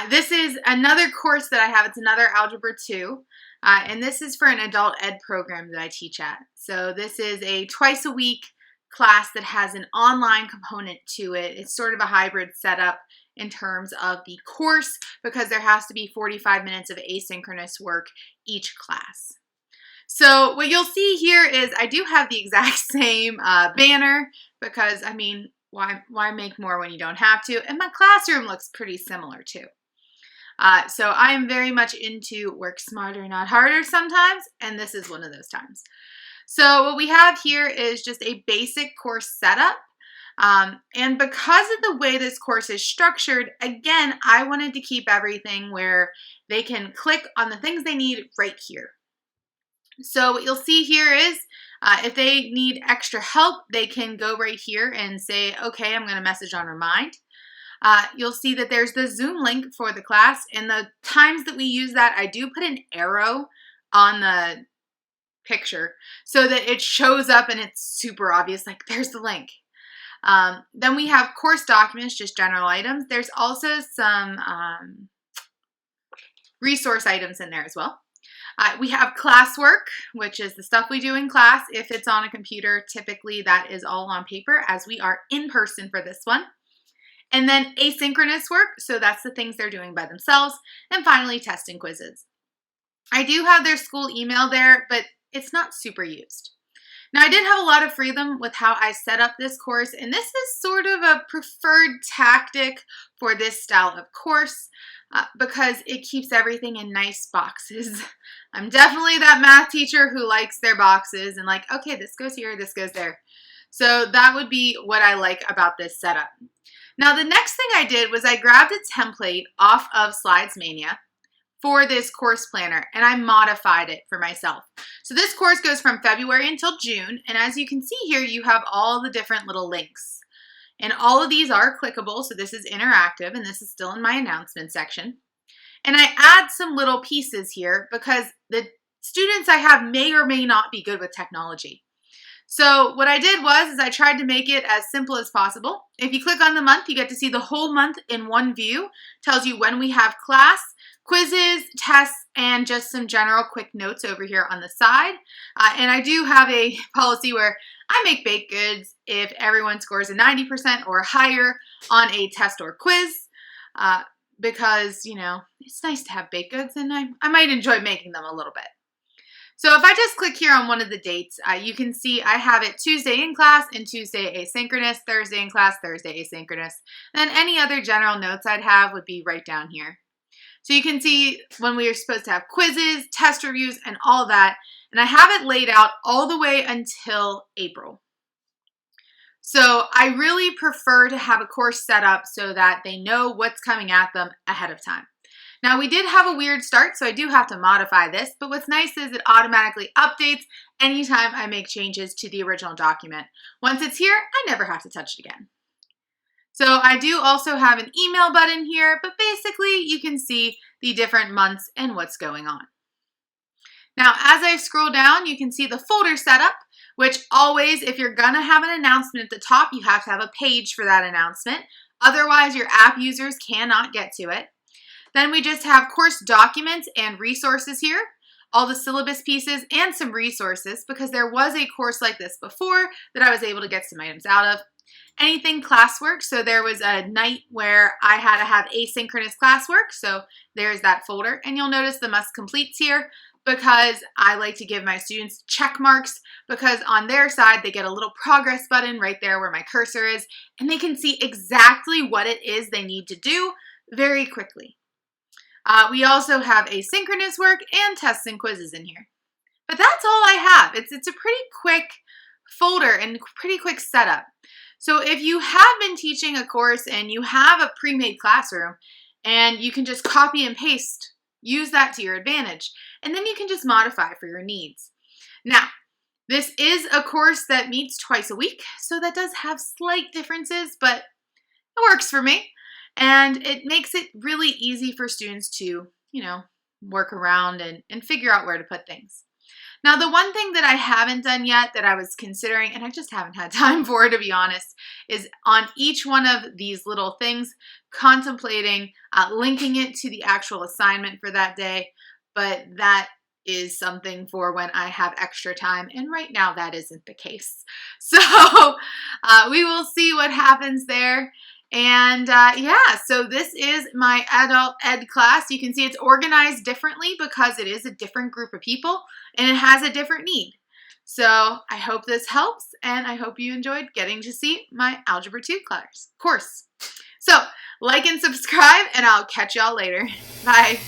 This is another course that I have. It's another Algebra 2, and this is for an adult ed program that I teach at. So this is a twice a week class that has an online component to it. It's sort of a hybrid setup in terms of the course because there has to be 45 minutes of asynchronous work each class. So what you'll see here is I do have the exact same banner because, I mean, why make more when you don't have to? And my classroom looks pretty similar too. So I am very much into work smarter, not harder sometimes, and this is one of those times. So what we have here is just a basic course setup. And because of the way this course is structured, again, I wanted to keep everything where they can click on the things they need right here. So what you'll see here is if they need extra help, they can go right here and say, okay, I'm going to message on Remind. You'll see that there's the Zoom link for the class, and the times that we use that, I do put an arrow on the picture so that it shows up and it's super obvious, like there's the link. Then we have course documents, just general items. There's also some resource items in there as well. We have classwork, which is the stuff we do in class. If it's on a computer, typically that is all on paper as we are in person for this one. And then asynchronous work, so that's the things they're doing by themselves. And finally, tests and quizzes. I do have their school email there, but it's not super used. Now, I did have a lot of freedom with how I set up this course, and this is sort of a preferred tactic for this style of course because it keeps everything in nice boxes. I'm definitely that math teacher who likes their boxes and like, okay, this goes here, this goes there. So that would be what I like about this setup. Now, the next thing I did was I grabbed a template off of Slides Mania for this course planner, and I modified it for myself. So this course goes from February until June, and as you can see here, you have all the different little links. And all of these are clickable, so this is interactive, and this is still in my announcement section. And I add some little pieces here because the students I have may or may not be good with technology. So what I did was I tried to make it as simple as possible. If you click on the month, you get to see the whole month in one view. Tells you when we have class, quizzes, tests, and just some general quick notes over here on the side. And I do have a policy where I make baked goods if everyone scores a 90% or higher on a test or quiz because, you know, it's nice to have baked goods and I might enjoy making them a little bit. So if I just click here on one of the dates, you can see I have it Tuesday in class and Tuesday asynchronous, Thursday in class, Thursday asynchronous. And then any other general notes I'd have would be right down here. So you can see when we are supposed to have quizzes, test reviews, and all that. And I have it laid out all the way until April. So I really prefer to have a course set up so that they know what's coming at them ahead of time. Now we did have a weird start, so I do have to modify this, but what's nice is it automatically updates anytime I make changes to the original document. Once it's here, I never have to touch it again. So I do also have an email button here, but basically you can see the different months and what's going on. Now, as I scroll down, you can see the folder setup, which always, if you're gonna have an announcement at the top, you have to have a page for that announcement. Otherwise, your app users cannot get to it. Then we just have course documents and resources here, all the syllabus pieces and some resources because there was a course like this before that I was able to get some items out of. Anything classwork, so there was a night where I had to have asynchronous classwork, so there's that folder. And you'll notice the must completes here because I like to give my students check marks because on their side they get a little progress button right there where my cursor is and they can see exactly what it is they need to do very quickly. We also have asynchronous work and tests and quizzes in here. But that's all I have. It's a pretty quick folder and pretty quick setup. So if you have been teaching a course and you have a pre-made classroom and you can just copy and paste, use that to your advantage, and then you can just modify for your needs. Now, this is a course that meets twice a week, so that does have slight differences, but it works for me. And it makes it really easy for students to, you know, work around and figure out where to put things. Now, the one thing that I haven't done yet that I was considering, and I just haven't had time for, to be honest, is on each one of these little things, contemplating linking it to the actual assignment for that day, but that is something for when I have extra time, and right now that isn't the case. So we will see what happens there. And yeah, so this is my adult ed class. You can see it's organized differently because it is a different group of people and it has a different need. So I hope this helps, and I hope you enjoyed getting to see my Algebra 2 course. So like and subscribe, and I'll catch y'all later. Bye.